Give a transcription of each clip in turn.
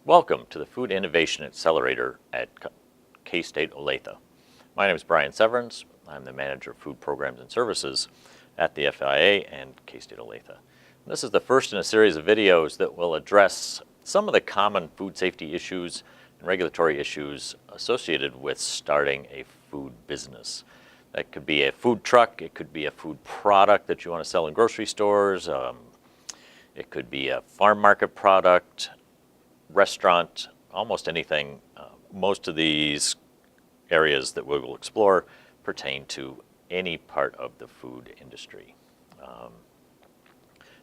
Welcome to the Food Innovation Accelerator at K-State Olathe. My name is Brian Severance. I'm the Manager of Food Programs and Services at the FIA and K-State Olathe. This is the first in a series of videos that will address some of the common food safety issues and regulatory issues associated with starting a food business. That could be a food truck, it could be a food product that you want to sell in grocery stores, it could be a farm market product, restaurant, almost anything. Most of these areas that we will explore pertain to any part of the food industry.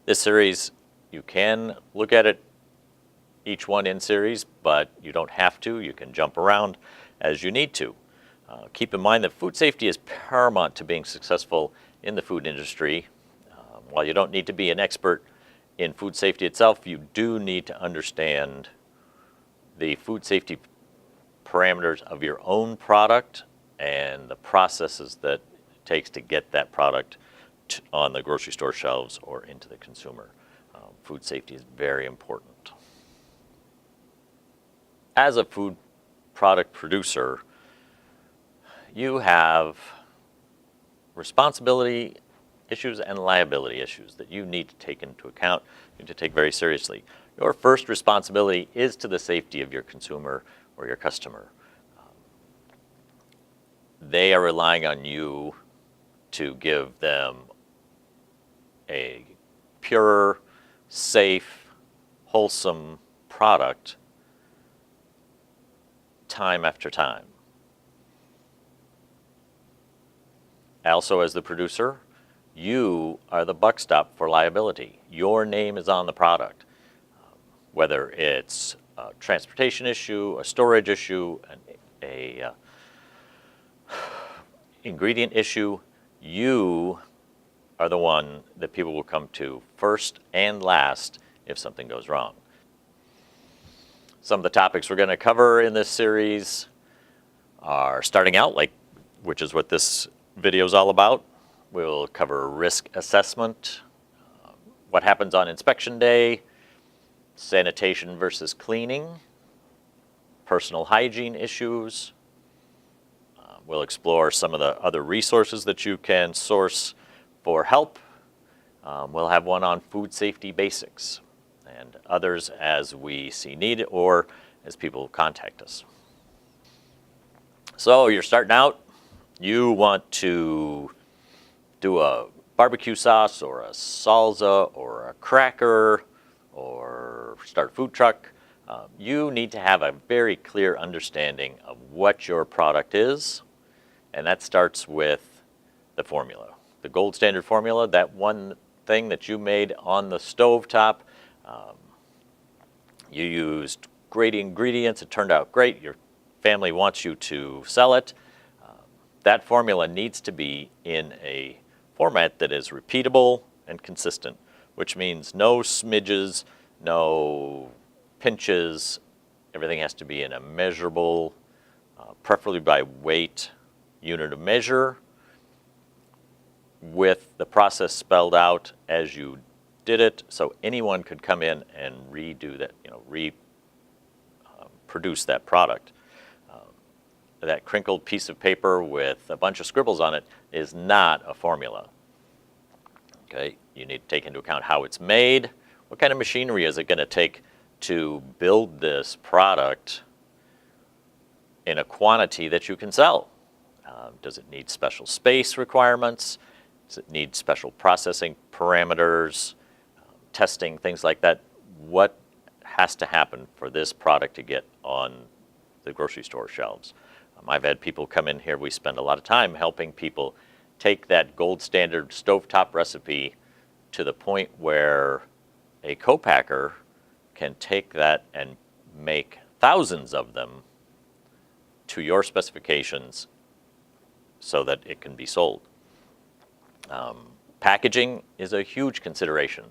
This series, you can look at it each one in series, but you don't have to. You can jump around as you need to. Keep in mind that food safety is paramount to being successful in the food industry. While you don't need to be an expert in food safety itself, you do need to understand the food safety parameters of your own product and the processes that it takes to get that product on the grocery store shelves or into the consumer. Food safety is very important. As a food product producer, you have responsibility issues and liability issues that you need to take into account, you need to take very seriously. Your first responsibility is to the safety of your consumer or your customer. They are relying on you to give them a pure, safe, wholesome product time after time. Also, as the producer, you are the buck stop for liability. Your name is on the product. Whether it's a transportation issue, a storage issue, a ingredient issue, you are the one that people will come to first and last if something goes wrong. Some of the topics we're going to cover in this series are starting out, which is what this video is all about. We'll cover risk assessment, what happens on inspection day, sanitation versus cleaning, personal hygiene issues. We'll explore some of the other resources that you can source for help. We'll have one on food safety basics and others as we see need or as people contact us. So you're starting out. You want to do a barbecue sauce or a salsa or a cracker or start a food truck. You need to have a very clear understanding of what your product is, and that starts with the formula. The gold standard formula, that one thing that you made on the stovetop, you used great ingredients, it turned out great, your family wants you to sell it. That formula needs to be in a format that is repeatable and consistent, which means no smidges, no pinches. Everything has to be in a measurable, preferably by weight, unit of measure, with the process spelled out as you did it, so anyone could come in and redo that, produce that product. That crinkled piece of paper with a bunch of scribbles on it is not a formula. Okay, you need to take into account how it's made. What kind of machinery is it going to take to build this product in a quantity that you can sell? Does it need special space requirements? Does it need special processing parameters, testing, things like that? What has to happen for this product to get on the grocery store shelves? I've had people come in here, we spend a lot of time helping people take that gold standard stovetop recipe to the point where a co-packer can take that and make thousands of them to your specifications so that it can be sold. Packaging is a huge consideration.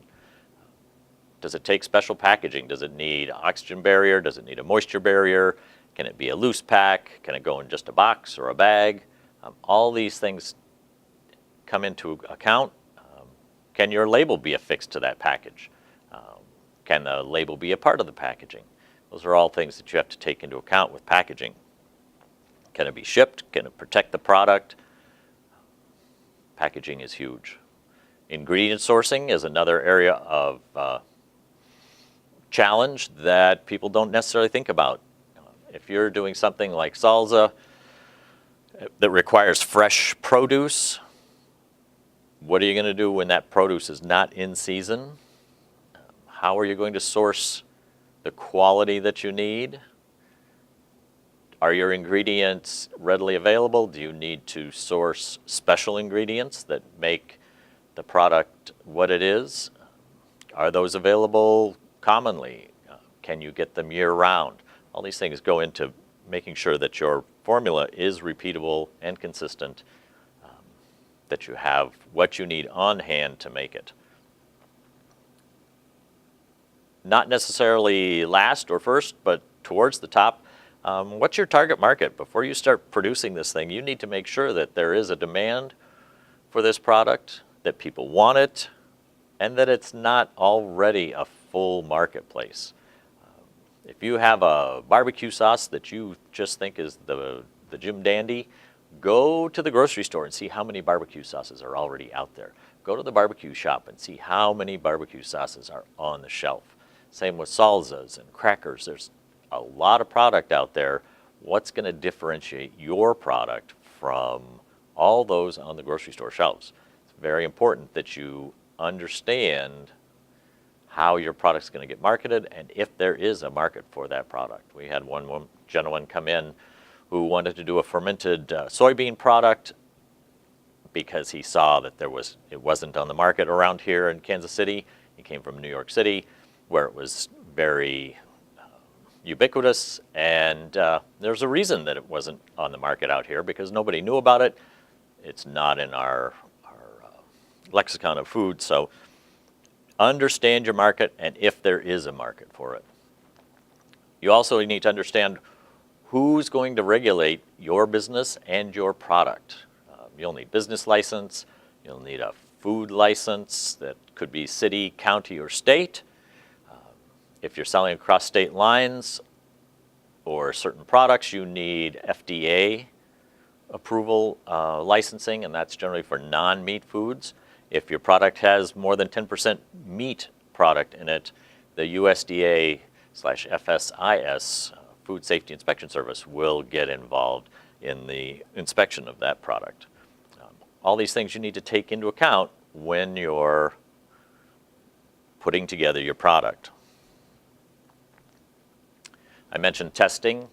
Does it take special packaging? Does it need oxygen barrier? Does it need a moisture barrier? Can it be a loose pack? Can it go in just a box or a bag? All these things come into account. Can your label be affixed to that package? Can the label be a part of the packaging? Those are all things that you have to take into account with packaging. Can it be shipped? Can it protect the product? Packaging is huge. Ingredient sourcing is another area of challenge that people don't necessarily think about. If you're doing something like salsa that requires fresh produce, what are you going to do when that produce is not in season? How are you going to source the quality that you need? Are your ingredients readily available? Do you need to source special ingredients that make the product what it is? Are those available commonly? Can you get them year-round? All these things go into making sure that your formula is repeatable and consistent, that you have what you need on hand to make it. Not necessarily last or first, but towards the top, what's your target market? Before you start producing this thing, you need to make sure that there is a demand for this product, that people want it, and that it's not already a full marketplace. If you have a barbecue sauce that you just think is the Jim Dandy, go to the grocery store and see how many barbecue sauces are already out there. Go to the barbecue shop and see how many barbecue sauces are on the shelf. Same with salsas and crackers. There's a lot of product out there. What's going to differentiate your product from all those on the grocery store shelves? It's very important that you understand how your product's going to get marketed and if there is a market for that product. We had one gentleman come in who wanted to do a fermented soybean product because he saw that it wasn't on the market around here in Kansas City. He came from New York City, where it was very ubiquitous, and there's a reason that it wasn't on the market out here, because nobody knew about it. It's not in our lexicon of food, so understand your market and if there is a market for it. You also need to understand who's going to regulate your business and your product. You'll need business license, you'll need a food license that could be city, county, or state. If you're selling across state lines or certain products, you need FDA approval licensing, and that's generally for non-meat foods. If your product has more than 10% meat product in it, the USDA/FSIS, Food Safety Inspection Service, will get involved in the inspection of that product. All these things you need to take into account when you're putting together your product. I mentioned testing.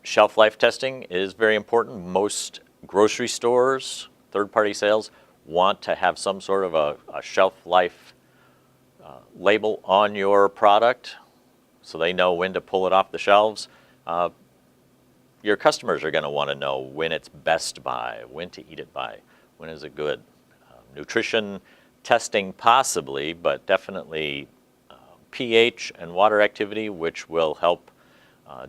Shelf life testing is very important. Most grocery stores, third-party sales, want to have some sort of a shelf life label on your product so they know when to pull it off the shelves. Your customers are going to want to know when it's best to buy, when to eat it by, when is it good. Nutrition testing possibly, but definitely pH and water activity, which will help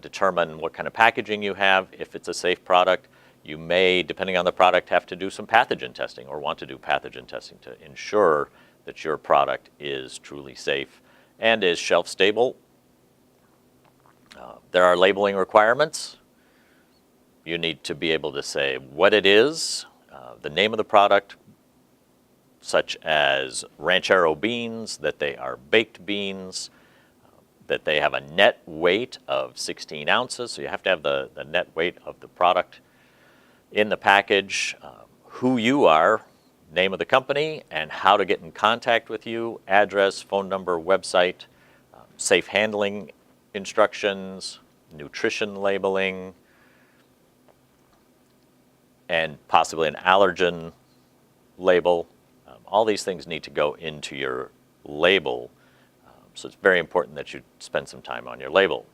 determine what kind of packaging you have. If it's a safe product, you may, depending on the product, have to do some pathogen testing or want to do pathogen testing to ensure that your product is truly safe and is shelf stable. There are labeling requirements. You need to be able to say what it is, the name of the product, such as ranchero beans, that they are baked beans, that they have a net weight of 16 ounces. So you have to have the net weight of the product in the package, who you are, name of the company, and how to get in contact with you, address, phone number, website, safe handling instructions, nutrition labeling, and possibly an allergen label. All these things need to go into your label, so it's very important that you spend some time on your label.